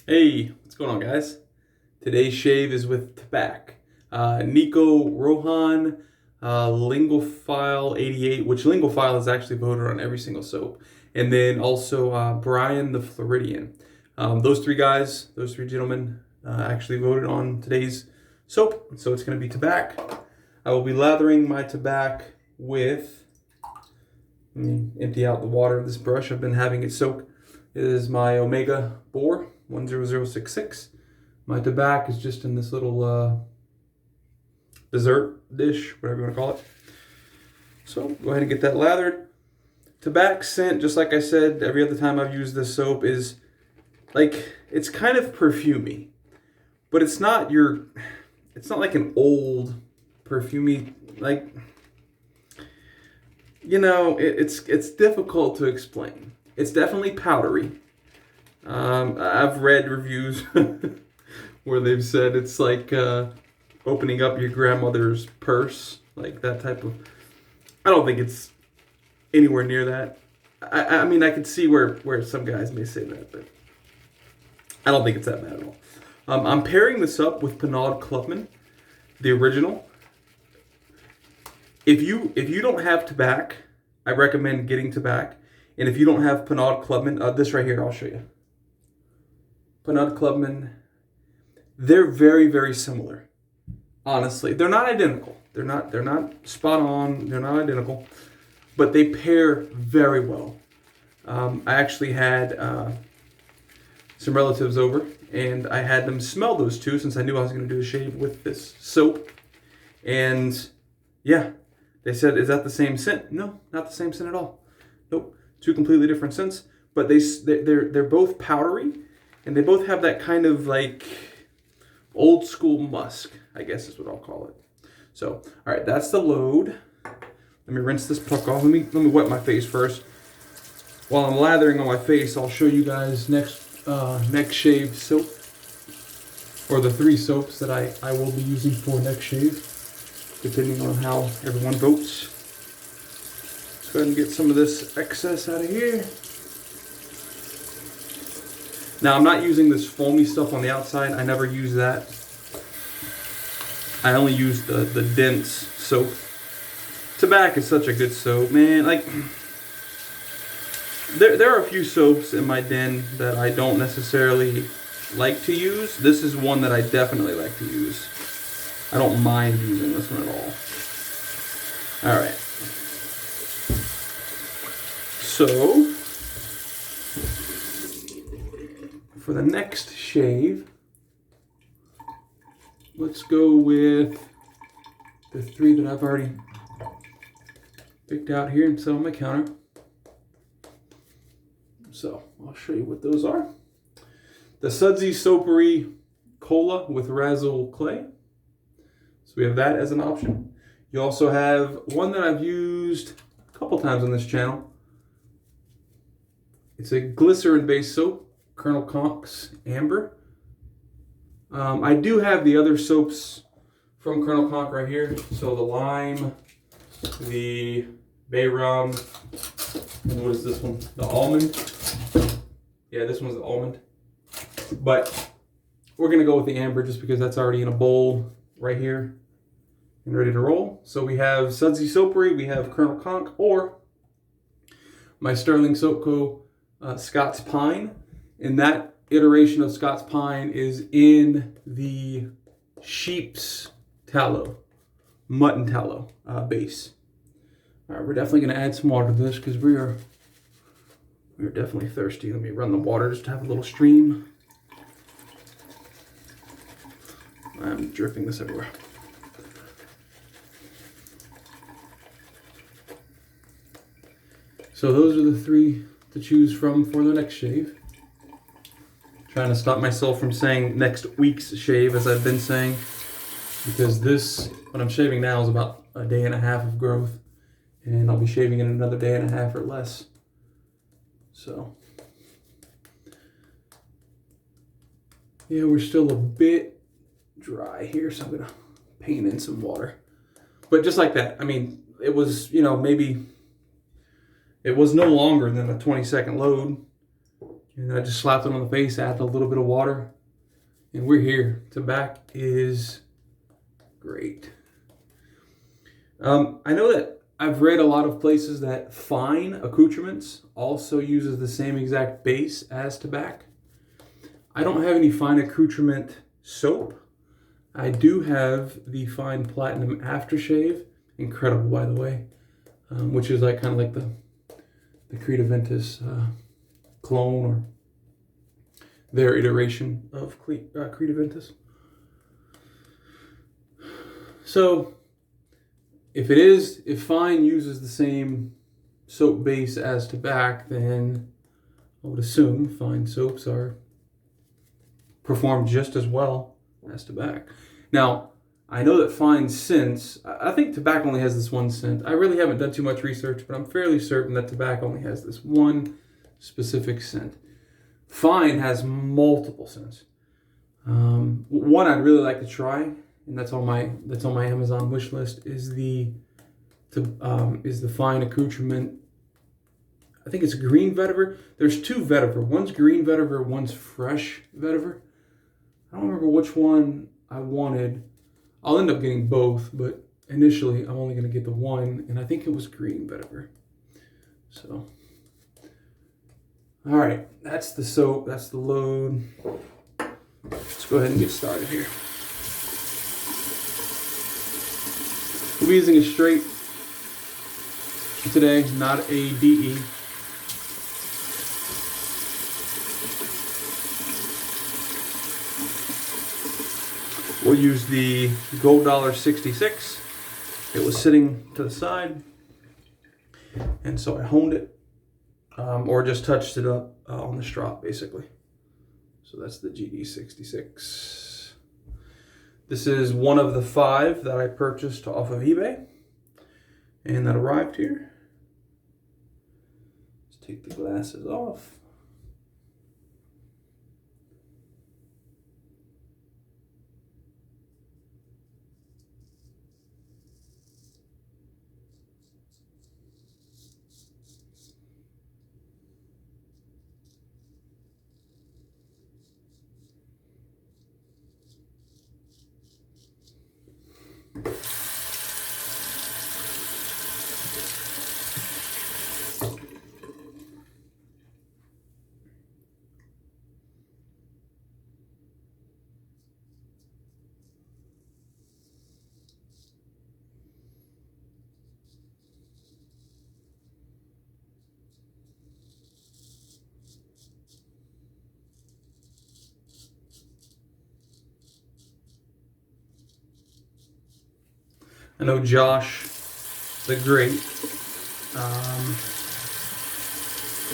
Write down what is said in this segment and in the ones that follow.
Hey, what's going on, guys? Today's shave is with Tabac. Nico Rojahn, Lingophile 88, which Lingophile is actually voted on every single soap. And then also Brian the Floridian. Those three guys, those three gentlemen, actually voted on today's soap. So it's going to be Tabac. I will be lathering my Tabac with, let me empty out the water of this brush. I've been having it soak. It is my Omega Boar 10066. My Tabac is just in this little dessert dish, whatever you want to call it. So go ahead and get that lathered. Tabac scent, just like I said, every other time I've used this soap, is like, it's kind of perfumey, but it's not like an old perfumey, like, it's difficult to explain. It's definitely powdery. I've read reviews where they've said it's like opening up your grandmother's purse, like that type of. I don't think it's anywhere near that. I mean, I could see where some guys may say that, but I don't think it's that bad at all. I'm pairing this up with Pinaud Clubman, the original. If you don't have Tabac, I recommend getting Tabac. And if you don't have Pinaud Clubman, this right here, I'll show you. Pinaud Clubman, they're very, very similar. Honestly, they're not identical. They're not spot on. They're not identical, but they pair very well. I actually had some relatives over, and I had them smell those two since I knew I was going to do a shave with this soap. And yeah, they said, "Is that the same scent?" No, not the same scent at all. Nope, two completely different scents. But they're both powdery, and they both have that kind of like old school musk, I guess is what I'll call it. So, all right, that's the load. Let me rinse this puck off. Let me wet my face first. While I'm lathering on my face, I'll show you guys next shave soap, or the three soaps that I will be using for next shave, depending on how everyone votes. Let's go ahead and get some of this excess out of here. Now, I'm not using this foamy stuff on the outside. I never use that. I only use the dense soap. Tabac is such a good soap, man. Like, there are a few soaps in my den that I don't necessarily like to use. This is one that I definitely like to use. I don't mind using this one at all. All right. So, for the next shave, let's go with the three that I've already picked out here and set on my counter. So I'll show you what those are. The Sudsy Soapery Cola with Razzle Clay. So we have that as an option. You also have one that I've used a couple times on this channel. It's a glycerin-based soap, Colonel Conk's Amber. I do have the other soaps from Colonel Conk right here. So the lime, the bay rum, and what is this one? The almond. Yeah, this one's the almond. But we're gonna go with the amber just because that's already in a bowl right here and ready to roll. So we have Sudsy Soapery, we have Colonel Conk, or my Sterling Soap Co. Scott's Pine. And that iteration of Scott's Pine is in the sheep's tallow, mutton tallow base. All right, we're definitely going to add some water to this because we are definitely thirsty. Let me run the water just to have a little stream. I'm dripping this everywhere. So those are the three to choose from for the next shave. Trying to stop myself from saying next week's shave, as I've been saying, because this, what I'm shaving now, is about a day and a half of growth, and I'll be shaving in another day and a half or less. So, yeah, we're still a bit dry here, so I'm gonna paint in some water. But just like that, I mean, it was, maybe it was no longer than a 20-second load. And then I just slapped it on the face, added a little bit of water, and we're here. Tabac is great. I know that I've read a lot of places that Fine Accoutrements also uses the same exact base as Tabac. I don't have any Fine Accoutrement soap. I do have the Fine Platinum Aftershave, incredible by the way, which is like kind of like the Creativentus clone or their iteration of Creativentus. So if Fine uses the same soap base as Tabac, then I would assume Fine soaps perform just as well as Tabac. Now, I know that Fine scents, I think Tabac only has this one scent. I really haven't done too much research, but I'm fairly certain that Tabac only has this one specific scent. Fine has multiple scents. One I'd really like to try, and that's on my Amazon wish list, is the Fine Accoutrement. I think it's green vetiver. There's two vetiver. One's green vetiver, one's fresh vetiver. I don't remember which one I wanted. I'll end up getting both, but initially I'm only going to get the one, and I think it was green vetiver. So, all right, that's the soap, that's the load. Let's go ahead and get started here. We'll be using a straight today, not a DE. We'll use the Gold Dollar 66. It was sitting to the side, and so I honed it, or just touched it up on the strop, basically. So that's the GD66. This is one of the 5 that I purchased off of eBay, and that arrived here. Let's take the glasses off. I know Josh, the Great,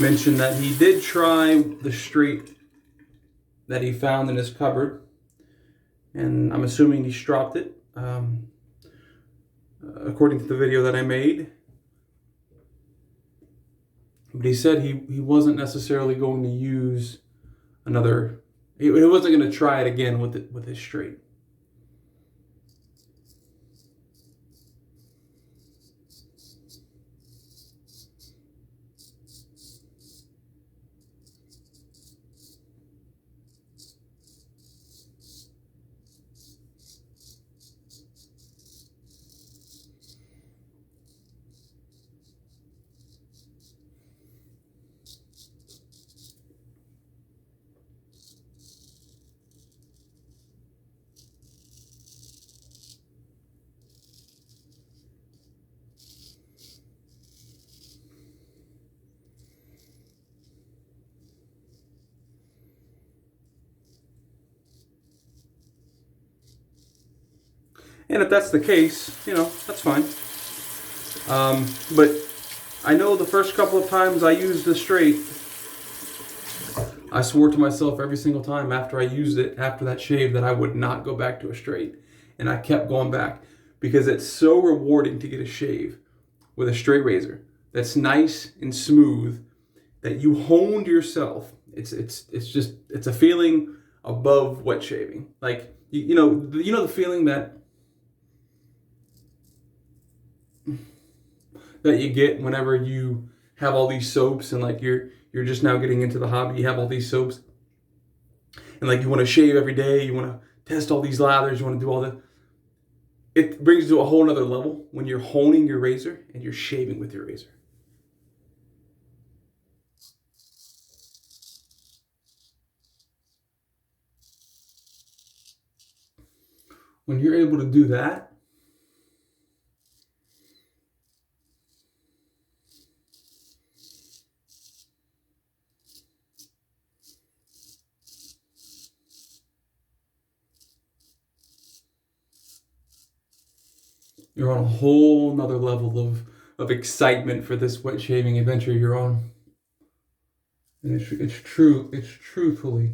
mentioned that he did try the straight that he found in his cupboard, and I'm assuming he stropped it, according to the video that I made. But he said he wasn't necessarily going to use another, he wasn't going to try it again with his straight. And if that's the case, that's fine. But I know the first couple of times I used the straight, I swore to myself every single time after I used it, after that shave, that I would not go back to a straight. And I kept going back because it's so rewarding to get a shave with a straight razor that's nice and smooth, that you honed yourself. It's a feeling above wet shaving. Like, you know the feeling that you get whenever you have all these soaps and like you're you're just now getting into the hobby, you have all these soaps, and like you want to shave every day, you want to test all these lathers, you want to do all the, it brings you to a whole nother level when you're honing your razor and you're shaving with your razor. When you're able to do that, you're on a whole nother level of excitement for this wet shaving adventure you're on. And it's truthfully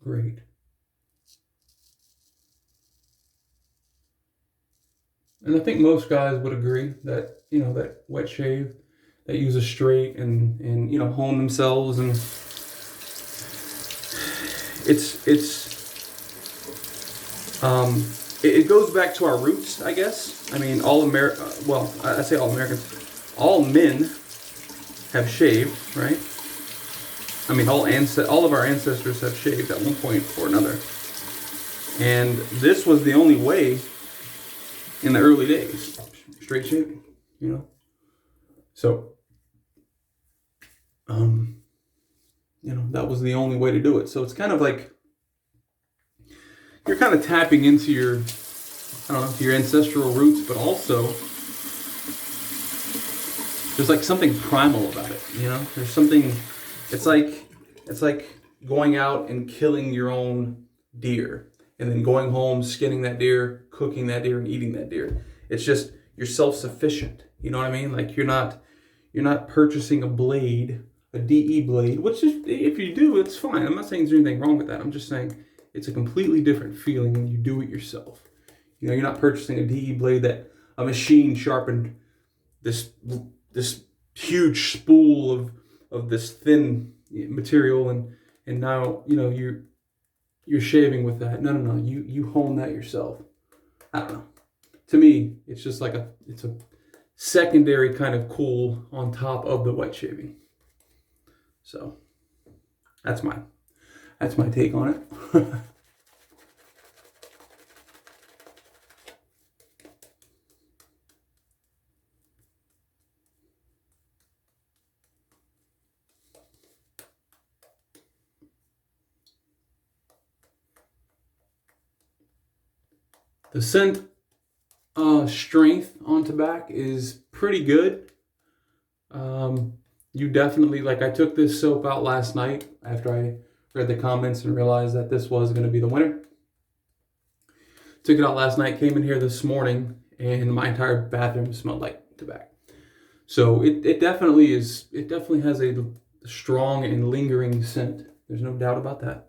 great. And I think most guys would agree that, you know, that wet shave, that use a straight and you know, hone themselves, and it goes back to our roots, I guess. I mean, well, I say all Americans, all men have shaved, right? I mean, all of our ancestors have shaved at one point or another. And this was the only way in the early days, straight shaving, you know? So, you know, that was the only way to do it. So it's kind of like, you're kind of tapping into your, I don't know, your ancestral roots, but also there's like something primal about it, you know? There's something, it's like going out and killing your own deer and then going home, skinning that deer, cooking that deer, and eating that deer. It's just, you're self-sufficient. You know what I mean? Like you're not purchasing a blade, a DE blade, which is, if you do, it's fine. I'm not saying there's anything wrong with that. I'm just saying it's a completely different feeling when you do it yourself. You know, you're not purchasing a DE blade that a machine sharpened this huge spool of this thin material, and now, you know, you're shaving with that. No. You hone that yourself. I don't know. To me, it's just like it's a secondary kind of cool on top of the wet shaving. So that's my take on it. The scent strength on Tabac is pretty good. You definitely, like, I took this soap out last night after I read the comments and realized that this was going to be the winner. Took it out last night, came in here this morning, and my entire bathroom smelled like Tabac. So it definitely has a strong and lingering scent. There's no doubt about that.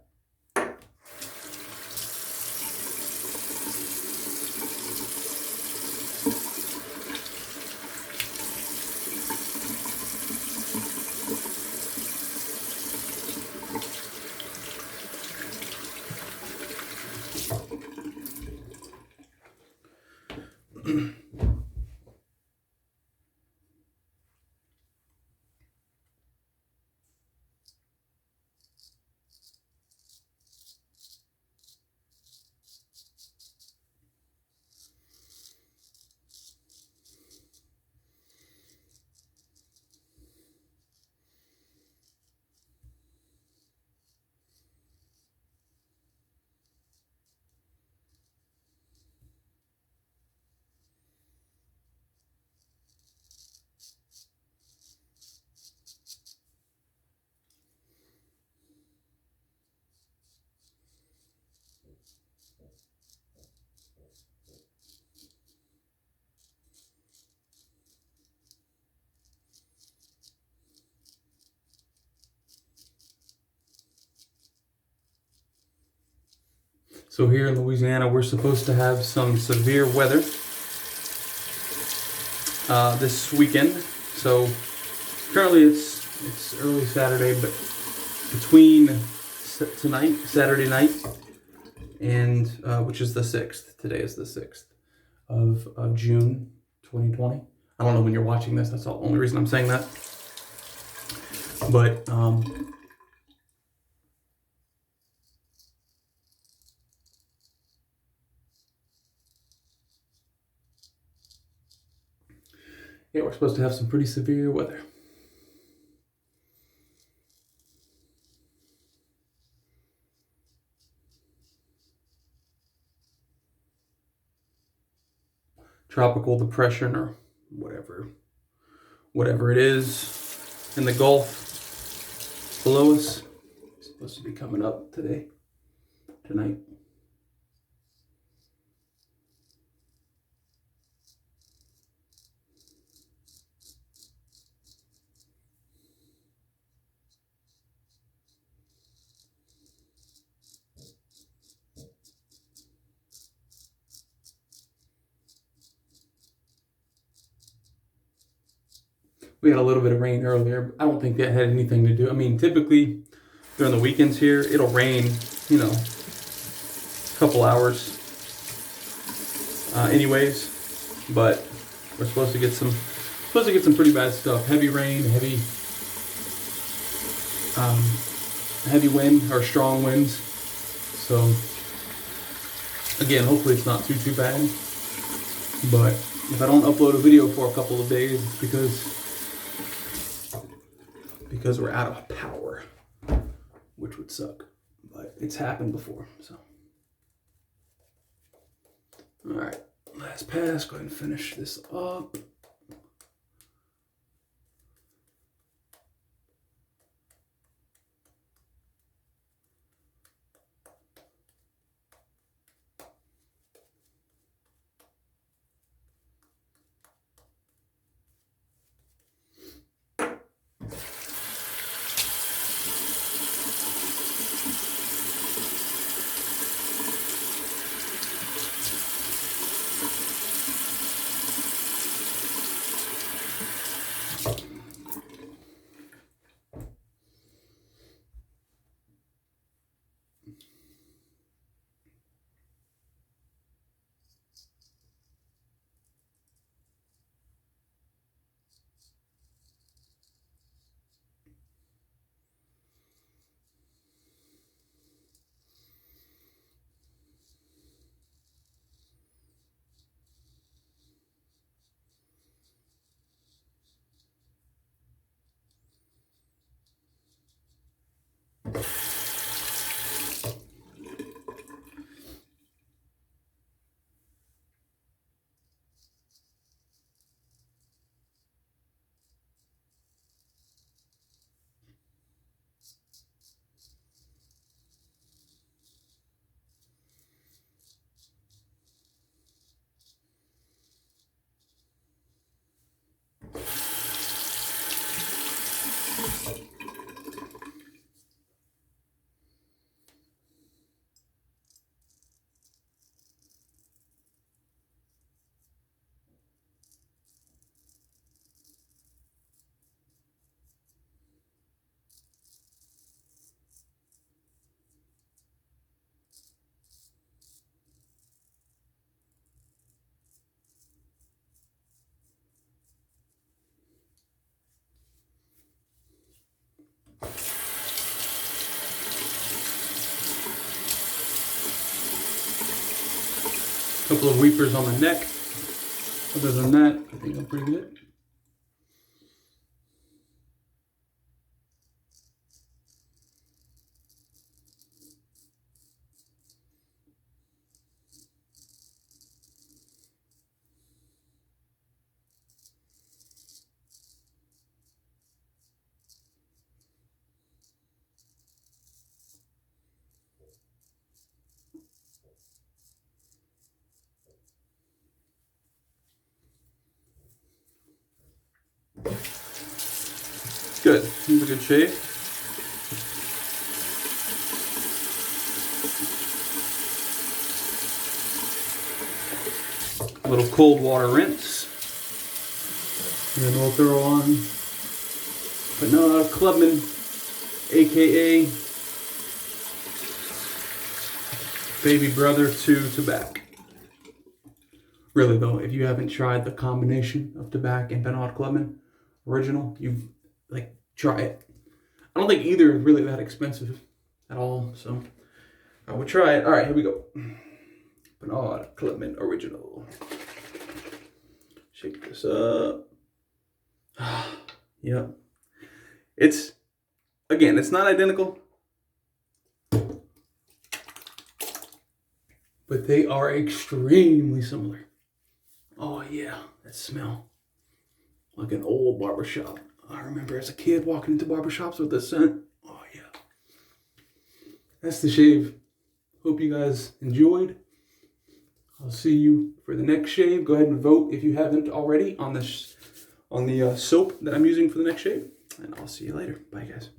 So here in Louisiana, we're supposed to have some severe weather this weekend. So currently it's early Saturday, but between tonight, Saturday night, and which is the 6th. Today is the 6th of June 2020. I don't know when you're watching this. That's the only reason I'm saying that. But yeah, we're supposed to have some pretty severe weather. Tropical depression or whatever it is in the Gulf below us. It's supposed to be coming up tonight. We had a little bit of rain earlier. I don't think that had anything to do. I mean, typically during the weekends here, it'll rain, you know, a couple hours anyways. But we're supposed to get some pretty bad stuff. Heavy rain, heavy wind or strong winds. So again, hopefully it's not too bad. But if I don't upload a video for a couple of days, it's because we're out of power, which would suck. But it's happened before, so. All right, last pass. Go ahead and finish this up. Couple of weepers on the neck. Other than that, I think I'm pretty good. Good. Seems a good shave. A little cold water rinse. And then we'll throw on Pinaud Clubman, aka baby brother to Tabac. Really though, if you haven't tried the combination of Tabac and Pinaud Clubman original, try it. I don't think either is really that expensive at all, so I would try it. All right, here we go. Pinaud Clubman Original. Shake this up. Yep. It's, again, it's not identical, but they are extremely similar. Oh yeah, that smell. Like an old barbershop. I remember as a kid walking into barbershops with this scent. Oh yeah. That's the shave. Hope you guys enjoyed. I'll see you for the next shave. Go ahead and vote if you haven't already on the soap that I'm using for the next shave. And I'll see you later. Bye guys.